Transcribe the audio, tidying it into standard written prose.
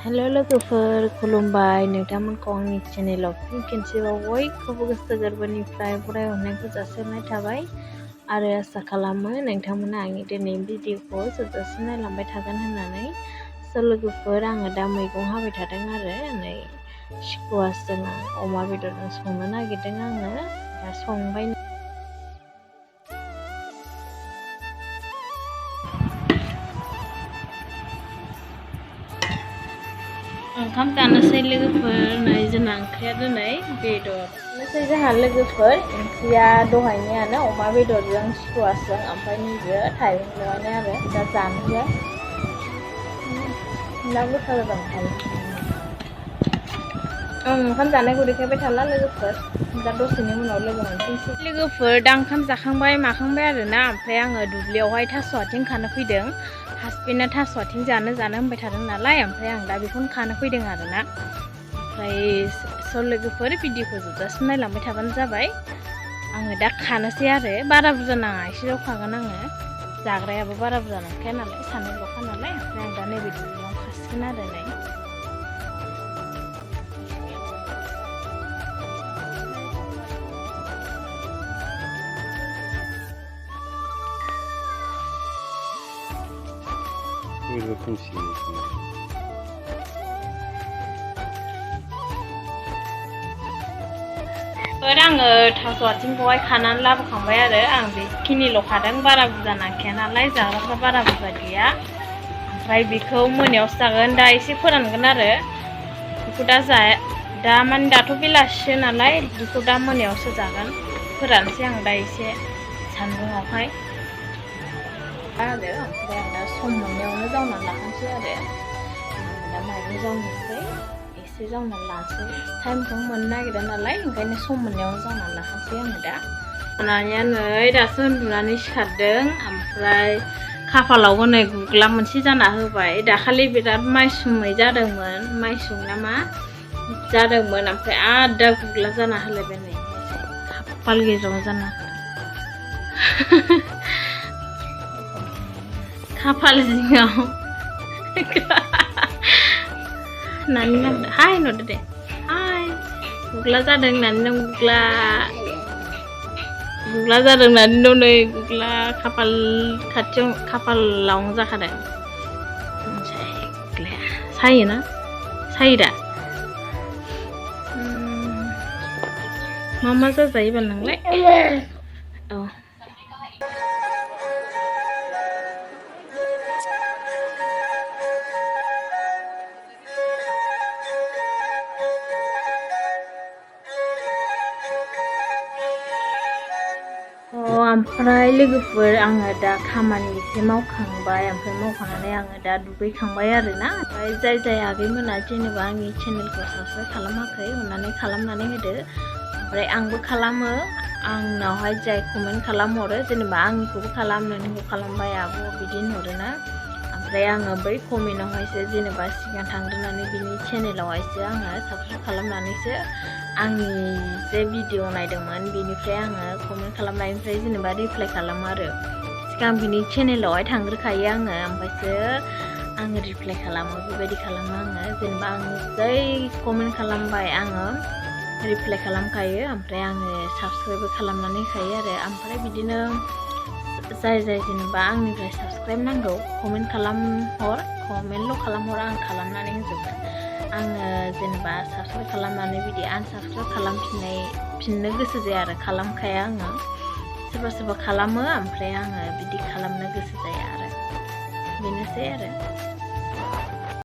हेल' लोगोफोर खुलुमबाय नोंथांमोनखौ आंनि चेनेलाव फिन खेनसेबाव बयखौबो गोसो गोरबोनिफ्राय बरायहरनायखौ जासिहरनाय थाबाय आरो आसा खालामो नोंथांमोना आंनि दिनैनि भिडिअखौ जोबजासिम नायलांबाय थागोन होननानै। स' लोगोफोर आङो दा मैगं हाबाय थादों आरो नै स्कुवासजों अमा बेदरजों संनो नागिरदों आङो दा संबाय। ओंखाम जानोसै लोगोफोर नै जोंना ओंख्रिया दिनै बेदरनोसै जोंहा लोगोफोर ओंख्रिया दहायनियानो अमा बेदरजों स्कुवासजों ओमफ्राय नैबे थाइबें लगायनाय आरो दा जानोसै ना गोथाव जादों ओंखाम जानायखौ देखायबाय थाला लोगोफोर दा दसेनि उनाव लोगो मोनफिनसै। लोगोफोर दा ओंखाम जाखांबाय माखांबाय आरोना ओमफ्राय आङो दुब्लियावहाय थास' आथिं खानो फैदों। हासबेन्डआ थास' आथिं जानो होनबाय थादों नालाय ओमफ्राय आं दा बेखौनो खानो फैदों आरोना। ओमफ्राय स' लोगोफोर भिडिअखौ जोबजासिम नायलांबाय थाबानो जाबाय। आङो दा खानोसै आरो बारा बुरजा नाङा एसेल' खागोन आङो जाग्रायाबो बारा बुरजा नंखाया नालाय सानैल'खा नालाय ओमफ्राय आं दा नैबे दुब्लियाव खासिगोन आरो नै आङो थास' आथिंखौहाय खानानै लाबोखांबाय आरो आं बेखिनिल' खादों बारा बुरजा नांखाया नालाय जाग्राफ्रा बारा बुरजा गैया। ओमफ्राय बेखौ मोनायावसो जागोन दा एसे फोरानगोन आरो बेखौ दा माने दाथ' बेलासिसो नालाय बेखौ दा मोनायावसो जागोन फोरानसै आं दा एसे सान्दुङावहाय आरो ओमफ्राय आं दा सम मोननायावनो जावनानै लाखानोसै आरो दा माइरं जावनोसै एसे जावनानै लानोसै टाइमखौ मोननो नागिरा नालाय ओंखायनो सम मोननायावनो जावनानै लाखानोसै आङो दा नानिया नै दासो उन्दुनानै सिखारदों ओमफ्राय खाफालावबो नै गुग्ला मोनसे जाना होबाय दाखालि बिराद माइसुमै जादोंमोन माइसुं ना मा जादोंमोन ओमफ्राय आरो दा गुग्ला जाना होलायबाय नै खाफाल गेजेराव जाना खाफाल जिङाव नानि नाम हाय न'दो दे हाय गुग्ला जादों नानि नाम गुग्ला जादों नानि नाम नै गुग्ला खाफाल खाथियाव खाफालावनो जाखादों गुग्लाया सायोना सायो दा मा जाजायो नोंलाय औ ओमफ्राय लोगोफोर आङो दा खामानि एसे मावखांबाय ओमफ्राय मावखांनानै आङो दा दुगैखांबाय आरोना ओमफ्राय जाय आगैमोना जेनेबा आंनि चेनेलखौ साबस्क्राइब खालामाखै अननानै खालामनानै होदो ओमफ्राय आंबो खालामो आंनावहाय जाय कमेन्ट खालामहरो जेनेबा आंनिखौबो खालाम नोंनिखौ खालामबाय आब' बिदि होनहरोना ओमफ्राय आङो बै कमेन्टआवहायसो जेनेबा सिगां थांग्रोनानै बिनि चेनेलावहायसो आङो साबस्क्राइब खालामनानैसो आंनि जे भिडिअ नायदोंमोन बिनिफ्राय आङो कमेन्ट खालामनायनिफ्राय जेनेबा रिप्लाइ खालामो आरो सिगां बिनि चेनेलावहाय थांग्रोखायो आङो ओमफ्रायसो आङो रिप्लाइ खालामो बेबायदि खालामो आङो जेनेबा आं जै कमेन्ट खालामबाय आङो रिप्लाइ खालामखायो ओमफ्राय आङो साबस्क्राइबबो खालामनानै होखायो आरो ओमफ्राय बिदिनो जाय जेनेबा आंनिफ्राय साबस्क्राइब नांगौ कमेन्ट कमेन्टल' खालामहर आं खालामनानै होजोबगोन आङो जेनेबा साबस्क्राइब खालामनानै बिदि आनसाबस्क्राइब खालामफिननो गोसो जाया आरो खालामखाया आङो सोरबा खालामो ओमफ्राय आङो बिदि खालामनो गोसो जाया आरो बेनोसै आरो